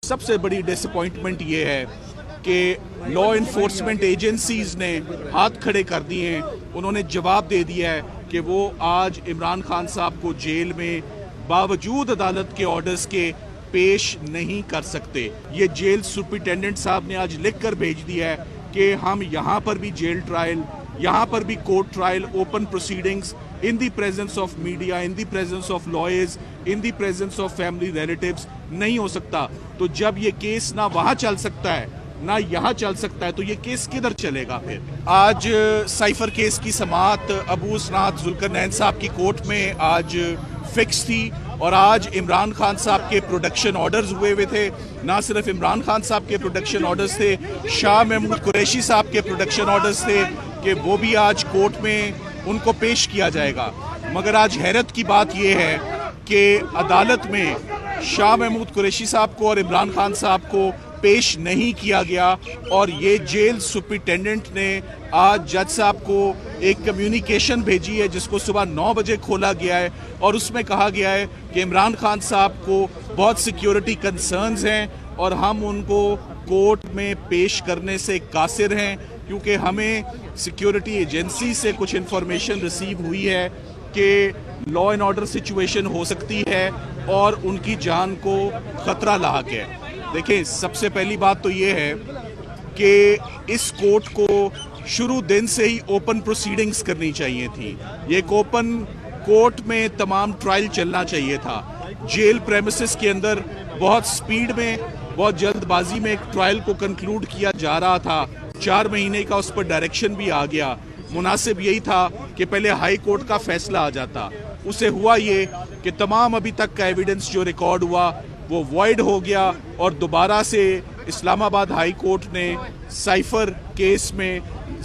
सबसे बड़ी डिसअपॉइंटमेंट ये है कि लॉ इन्फोर्समेंट एजेंसीज ने हाथ खड़े कर दिए हैं। उन्होंने जवाब दे दिया है कि वो आज इमरान खान साहब को जेल में बावजूद अदालत के ऑर्डर्स के पेश नहीं कर सकते। ये जेल सुपरिटेंडेंट साहब ने आज लिख कर भेज दिया है कि हम यहाँ पर भी जेल ट्रायल, यहाँ पर भी court trial, open proceedings in the presence of media, in the presence of lawyers, in the presence of family relatives नहीं हो सकता। तो जब ये केस ना वहाँ चल सकता है ना यहाँ चल सकता है तो ये केस किधर चलेगा फिर। आज साइफर केस की समाअत अबू उसनात जुल्करनैन साहब की कोर्ट में आज फिक्स थी और आज इमरान खान साहब के प्रोडक्शन ऑर्डर्स हुए थे। ना सिर्फ इमरान खान साहब के प्रोडक्शन ऑर्डर्स थे, शाह महमूद कुरैशी साहब के प्रोडक्शन ऑर्डर्स थे कि वो भी आज कोर्ट में उनको पेश किया जाएगा। मगर आज हैरत की बात यह है कि अदालत में शाह महमूद कुरैशी साहब को और इमरान खान साहब को पेश नहीं किया गया और ये जेल सुपरिटेंडेंट ने आज जज साहब को एक कम्युनिकेशन भेजी है जिसको सुबह 9 बजे खोला गया है और उसमें कहा गया है कि इमरान खान साहब को बहुत सिक्योरिटी कंसर्न्स हैं और हम उनको कोर्ट में पेश करने से कासिर हैं क्योंकि हमें सिक्योरिटी एजेंसी से कुछ इन्फॉर्मेशन रिसीव हुई है कि लॉ एंड ऑर्डर सिचुएशन हो सकती है और उनकी जान को खतरा लाक है। देखिए, सबसे पहली बात तो ये है कि इस कोर्ट को शुरू दिन से ही ओपन प्रोसीडिंग्स करनी चाहिए थी। ये एक ओपन कोर्ट में तमाम ट्रायल चलना चाहिए था। जेल प्रेमिसेस के अंदर बहुत स्पीड में, बहुत जल्दबाजी में एक ट्रायल को कंक्लूड किया जा रहा था। 4 महीने का उस पर डायरेक्शन भी आ गया। मुनासिब यही था कि पहले हाई कोर्ट का फैसला आ जाता। उसे हुआ ये कि तमाम अभी तक का एविडेंस जो रिकॉर्ड हुआ वो वॉइड हो गया और दोबारा से इस्लामाबाद हाई कोर्ट ने साइफर केस में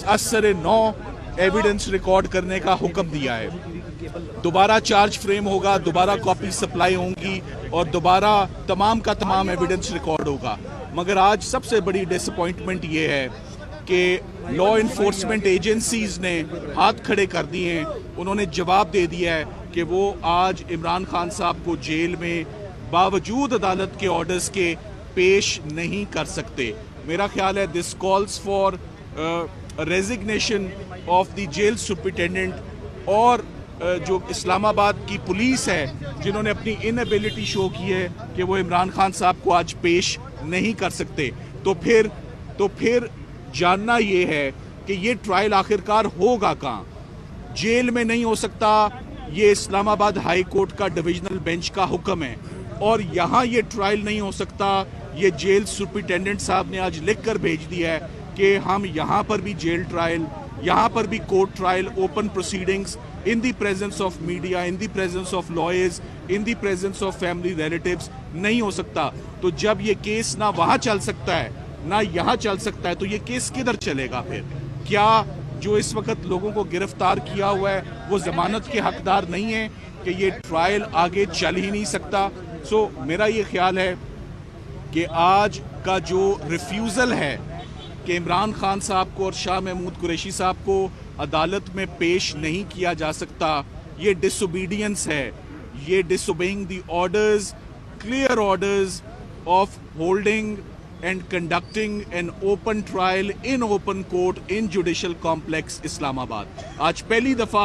असर 9 एविडेंस रिकॉर्ड करने का हुक्म दिया है। दोबारा चार्ज फ्रेम होगा, दोबारा कॉपी सप्लाई होंगी और दोबारा तमाम का तमाम एविडेंस रिकॉर्ड होगा। मगर आज सबसे बड़ी डिसअपॉइंटमेंट ये है कि लॉ इन्फोर्समेंट एजेंसीज ने हाथ खड़े कर दिए हैं। उन्होंने जवाब दे दिया है कि वो आज इमरान खान साहब को जेल में बावजूद अदालत के ऑर्डर्स के पेश नहीं कर सकते। मेरा ख्याल है this calls for resignation of the jail superintendent और जो इस्लामाबाद की पुलिस है जिन्होंने अपनी इनएबिलिटी शो की है कि वो इमरान खान साहब को आज पेश नहीं कर सकते। तो फिर जानना ये है कि ये ट्रायल आखिरकार होगा कहाँ। जेल में नहीं हो सकता, ये इस्लामाबाद हाई कोर्ट का डिविजनल बेंच का हुक्म है और यहाँ ये ट्रायल नहीं हो सकता। ये जेल सुपरिटेंडेंट साहब ने आज लिख कर भेज दिया है कि हम यहाँ पर भी जेल ट्रायल, यहाँ पर भी court trial, open proceedings in the presence of media, in the presence of lawyers, in the presence of family relatives नहीं हो सकता। तो जब ये केस ना वहाँ चल सकता है ना यहाँ चल सकता है तो ये केस किधर चलेगा फिर। क्या जो इस वक्त लोगों को गिरफ्तार किया हुआ है वो जमानत के हकदार नहीं है कि ये ट्रायल आगे चल ही नहीं सकता। सो मेरा ये ख्याल है कि आज का जो रिफ्यूज़ल है कि इमरान खान साहब को और शाह महमूद कुरैशी साहब को अदालत में पेश नहीं किया जा सकता, ये डिसोबीडियंस है, ये disobeying the orders, clear orders of holding and conducting an open trial in open court in Judicial Complex Islamabad. आज पहली दफ़ा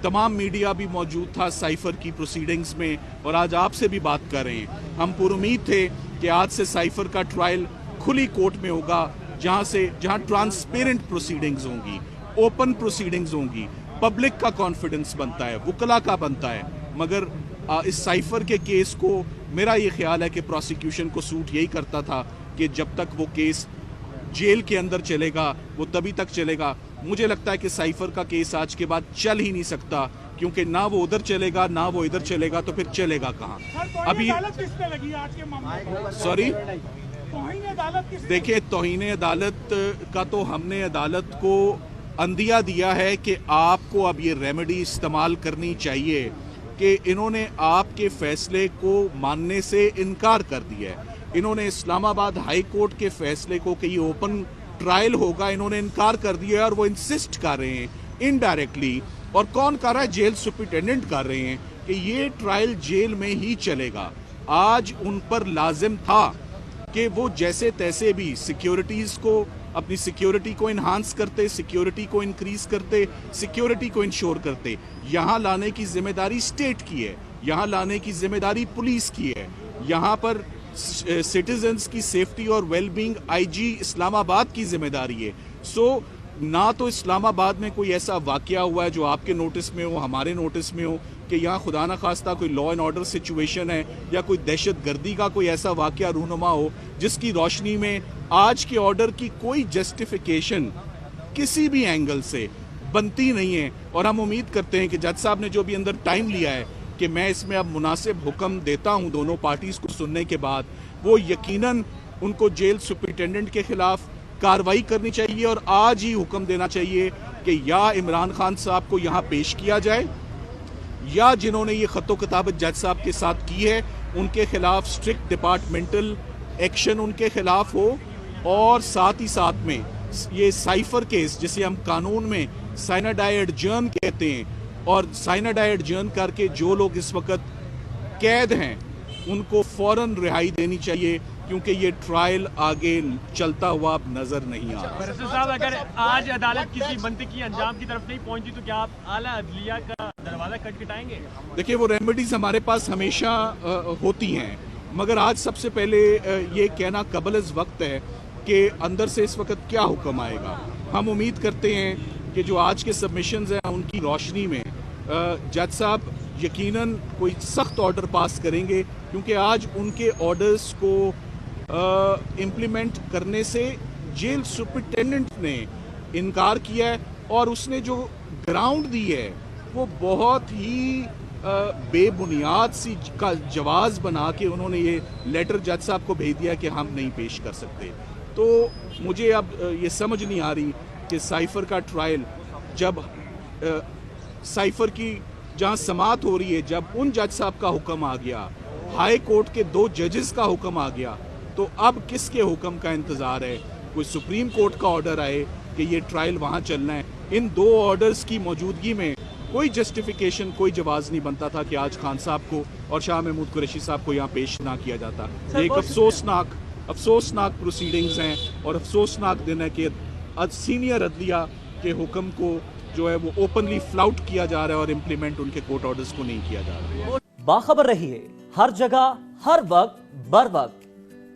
तमाम मीडिया भी मौजूद था साइफर की प्रोसीडिंग्स में और आज आपसे भी बात कर रहे हैं। हम पुरुमीद थे कि आज से साइफर का ट्रायल खुली कोर्ट में होगा जहां ट्रांसपेरेंट प्रोसीडिंग्स होंगी, ओपन प्रोसीडिंग्स होंगी, पब्लिक का कॉन्फिडेंस बनता है, वकला का बनता है। मगर इस साइफर के केस को मेरा ये ख्याल है कि प्रोसिक्यूशन को सूट यही करता था कि जब तक वो केस जेल के अंदर चलेगा वो तभी तक चलेगा। मुझे लगता है कि साइफर का केस आज के बाद चल ही नहीं सकता क्योंकि ना वो उधर चलेगा ना वो इधर चलेगा, तो फिर चलेगा कहाँ। अभी सॉरी, देखिए, तौहीन अदालत का तो हमने अदालत को अंदिया दिया है कि आपको अब ये रेमेडी इस्तेमाल करनी चाहिए कि इन्होंने आपके फैसले को मानने से इनकार कर दिया है। इन्होंने इस्लामाबाद हाई कोर्ट के फैसले को कि ये ओपन ट्रायल होगा इन्होंने इनकार कर दिया है और वो इंसिस्ट कर रहे हैं इनडायरेक्टली, और कौन कर रहा है, जेल सुपरिटेंडेंट कर रहे हैं कि ये ट्रायल जेल में ही चलेगा। आज उन पर लाजिम था कि वो जैसे तैसे भी सिक्योरिटीज़ को, अपनी सिक्योरिटी को इन्हांस करते, सिक्योरिटी को इंक्रीज करते, सिक्योरिटी को इंश्योर करते। यहाँ लाने की जिम्मेदारी स्टेट की है, यहाँ लाने की जिम्मेदारी पुलिस की है, यहाँ पर सिटीजन्स की सेफ्टी और वेलबींग आईजी इस्लामाबाद की जिम्मेदारी है। सो ना तो इस्लामाबाद में कोई ऐसा वाकया हुआ है जो आपके नोटिस में हो, हमारे नोटिस में हो, कि यहाँ खुदा न खास्ता कोई लॉ एंड ऑर्डर सिचुएशन है या कोई दहशत गर्दी का कोई ऐसा वाकया रूनुमा हो जिसकी रोशनी में आज के ऑर्डर की कोई जस्टिफिकेशन किसी भी एंगल से बनती नहीं है। और हम उम्मीद करते हैं कि जज साहब ने जो भी अंदर टाइम लिया है कि मैं इसमें अब मुनासिब हुक्म देता हूं दोनों पार्टीज को सुनने के बाद, वो यकीनन उनको जेल सुपरिटेंडेंट के खिलाफ कार्रवाई करनी चाहिए और आज ही हुक्म देना चाहिए कि या इमरान खान साहब को यहाँ पेश किया जाए या जिन्होंने ये खत्तो किताबत जज साहब के साथ की है उनके खिलाफ स्ट्रिक्ट डिपार्टमेंटल एक्शन उनके खिलाफ हो। और साथ ही साथ में ये साइफर केस जिसे हम कानून में साइनाडाई एडजर्न कहते हैं, और साइनाडाई एडजर्न करके जो लोग इस वक्त कैद हैं उनको फौरन रिहाई देनी चाहिए, क्योंकि ये ट्रायल आगे चलता हुआ अब नजर नहीं आ रहा। बैरिस्टर साहब, अगर आज अदालत किसी मंतकी अंजाम की तरफ नहीं पहुंची तो क्या आप आला अदलिया का दरवाजा खटखटाएंगे? देखिए, वो रेमेडीज हमारे पास हमेशा होती हैं, मगर आज सबसे पहले ये कहना कबल अज़ वक्त है कि अंदर से इस वक्त क्या हुक्म आएगा। हम उम्मीद करते हैं कि जो आज के सबमिशंस हैं उनकी रोशनी में जज साहब यकीनन कोई सख्त ऑर्डर पास करेंगे, क्योंकि आज उनके ऑर्डर्स को इम्प्लीमेंट करने से जेल सुपरिटेंडेंट ने इनकार किया है और उसने जो ग्राउंड दी है वो बहुत ही बेबुनियाद सी का जवाज़ बना के उन्होंने ये लेटर जज साहब को भेज दिया कि हम नहीं पेश कर सकते। तो मुझे अब ये समझ नहीं आ रही कि साइफर का ट्रायल जब साइफर की जहां समात हो रही है, जब उन जज साहब का हुक्म आ गया, हाई कोर्ट के 2 जजेस का हुक्म आ गया, तो अब किसके हुक्म का इंतज़ार है? कोई सुप्रीम कोर्ट का ऑर्डर आए कि ये ट्रायल वहाँ चलना है। इन 2 ऑर्डर्स की मौजूदगी में कोई जस्टिफिकेशन, कोई जवाज़ नहीं बनता था कि आज खान साहब को और शाह महमूद कुरैशी साहब को यहाँ पेश ना किया जाता। एक अफसोसनाक प्रोसीडिंग्स हैं और अफसोसनाक दिन है कि सीनियर अदलिया के हुक्म को जो है वो ओपनली फ्लाउट किया जा रहा है और इम्प्लीमेंट उनके कोर्ट ऑर्डर्स को नहीं किया जा रहा है। बाखबर रहिए हर जगह हर वक्त बर वक्त।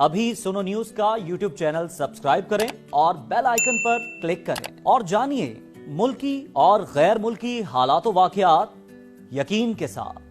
अभी सुनो न्यूज का यूट्यूब चैनल सब्सक्राइब करें और बेल आइकन पर क्लिक करें और जानिए मुल्की और गैर मुल्की हालात व वाकयात यकीन के साथ।